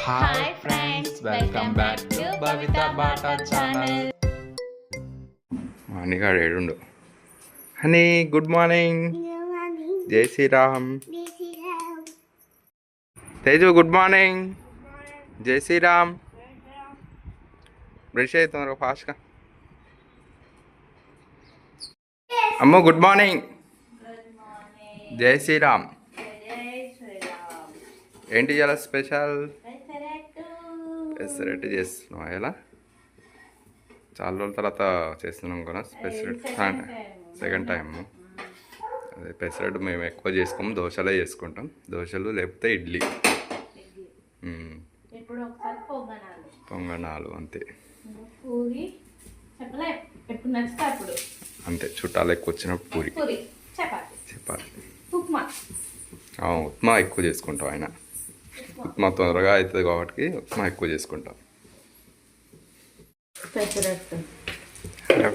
Hi friends, welcome back to Bhavita Bata channel. మణిగాడు ఏడుండు. Honey good morning. Jai Shriram. Teju good morning. Jai Sriram. Brush అవుతుంది ఫాస్ట్గా. అమ్మో గుడ్ మార్నింగ్. జై శ్రీరామ్. ఏంటి ఇవాళ స్పెషల్? పెసరట్టు చేస్తున్నాం. ఎలా చాలా రోజుల తర్వాత చేస్తున్నాం కదా పెసరట్టు. Second time. అదే పెసరట్టు మేము ఎక్కువ చేసుకోము, దోశలే చేసుకుంటాం. దోశలు లేకపోతే ఇడ్లీ, పొంగనాలు అంతే. అంతే చుట్టాలు ఎక్కువ వచ్చినప్పుడు పూరి, చపాతి, ఉప్మా ఎక్కువ చేసుకుంటాం. ఆయన ఉప్మా తొందరగా అవుతుంది కాబట్టి ఉప్మా ఎక్కువ చేసుకుంటాం.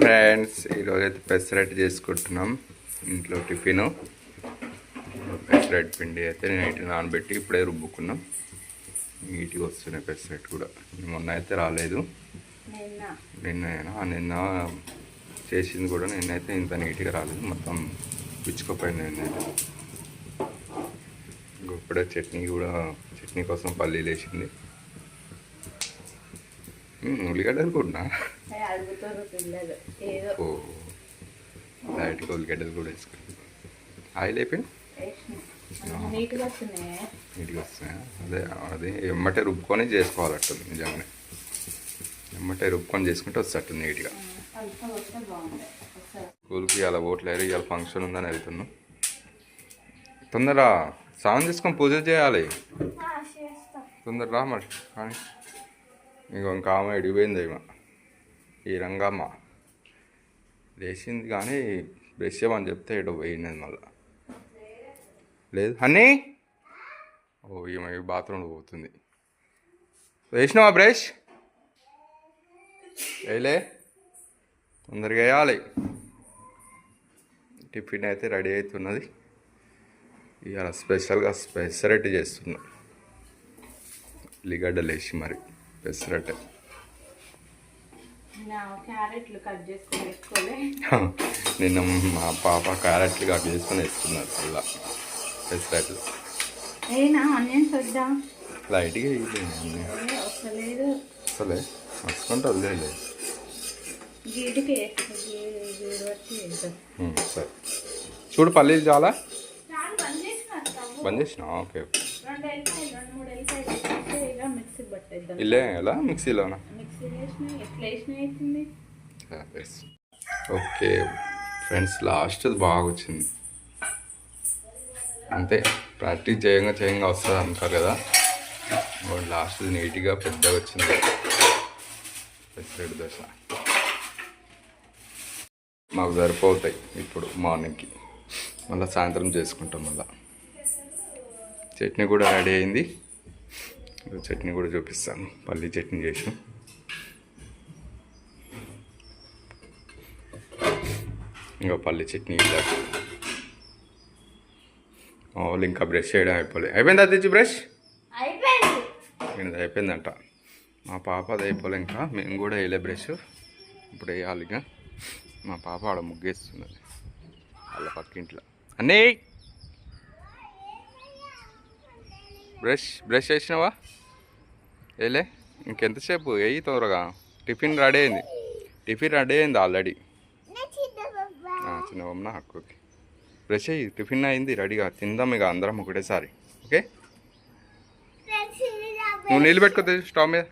ఫ్రెండ్స్ ఈరోజు అయితే పెసరట్టు చేసుకుంటున్నాం. ఇంట్లో టిఫిన్ పెసరట్టు పిండి అయితే నైట్ నానబెట్టి ఇప్పుడే రుబ్బుకున్నాం. నీట్గా వస్తున్నాయి పెసరట్టు కూడా. మొన్న అయితే రాలేదు, నిన్న చేసింది కూడా నిన్నైతే ఇంత నీట్గా రాలేదు, మొత్తం పిచ్చుకోపోయింది. నిన్నైతే ఇప్పుడే చట్నీ కోసం పల్లీలు వేసింది. ఉల్లిగడ్డలు కూడా లైట్గా ఉల్లిగడ్డలు కూడా వేసుకుంటాం. ఆయిల్ అయిపోయింది, నీట్గా వస్తున్నాయా? అదే ఎమ్మటే రుబ్బుకొని చేసుకోవాలట్టుంది. నిజంగానే ఎమ్మటే రుబ్బుకొని చేసుకుంటే వస్తట్టు నీట్గా. స్కూల్కి అలా ఓట్లేరు, ఇవాళ ఫంక్షన్ ఉందని వెళ్తున్నాం. తొందరగా స్నానం చేసుకొని పూజ చేయాలి. తొందర రా మరి. కానీ ఇంకా ఆమె ఎడిపోయింది. ఈ రంగమ్మ లేచింది కానీ బ్రష్ చేయమని చెప్తే ఎటో పోయింది మళ్ళీ. లేదు హన్నీ. ఈమె బాత్రూంలో పోతుంది. వేసినావా బ్రష్? వేయలే, తొందరగా వేయాలి. టిఫిన్ అయితే రెడీ అవుతున్నది. ఇవాళ స్పెషల్గా పెసరట్టు చేస్తున్నా. ఉల్లిగడ్డలు వేసి మరి పెసరట్టు. నిన్న మా పాప క్యారెట్లు కట్ చేసుకొని వేస్తున్నారు అలా పెసరట్లు. లైట్గా అసలే మర్చుకుంటే వదిలేదు. సరే చూడు పల్లీలు చాలా బంద్ చేసినా. ఓకే ఇల్లే ఎలా మిక్సీలోనా? ఓకే ఫ్రెండ్స్, లాస్ట్ బాగా వచ్చింది. అంతే ప్రాక్టీస్ చేయంగా వస్తుంది అంటారు కదా. లాస్ట్ నీట్గా పెద్దగా వచ్చింది పెసరట్టు దోశ. మాకు సరిపోతాయి ఇప్పుడు మార్నింగ్కి, మళ్ళీ సాయంత్రం చేసుకుంటాం. మళ్ళీ చట్నీ కూడా రెడీ అయింది. చట్నీ కూడా చూపిస్తాను. పల్లీ చట్నీ చేసాం. ఇంకా పల్లీ చట్నీ వాళ్ళు ఇంకా బ్రష్ చేయడం అయిపోయింది. అది తెచ్చి బ్రష్ అయిపోయిందంట. మా పాప అది అయిపోలే, ఇంకా మేము కూడా వేయలే బ్రష్. ఇప్పుడు వేయాలి. ఇక మా పాప ఆడ ముగ్గేస్తున్నది వాళ్ళ పక్కింట్లో. అన్నీ బ్రష్ వేసినావా? వేయలే, ఇంకెంతసేపు వేయి త్వరగా. టిఫిన్ రెడీ అయింది ఆల్రెడీ. చిన్న బొమ్మ హక్కుకి బ్రష్ అయ్యి టిఫిన్ అయింది రెడీగా. తిందాం ఇక అందరం ఒకటేసారి. ఓకే, నువ్వు నీళ్ళు పెట్టుకో స్టవ్ మీద.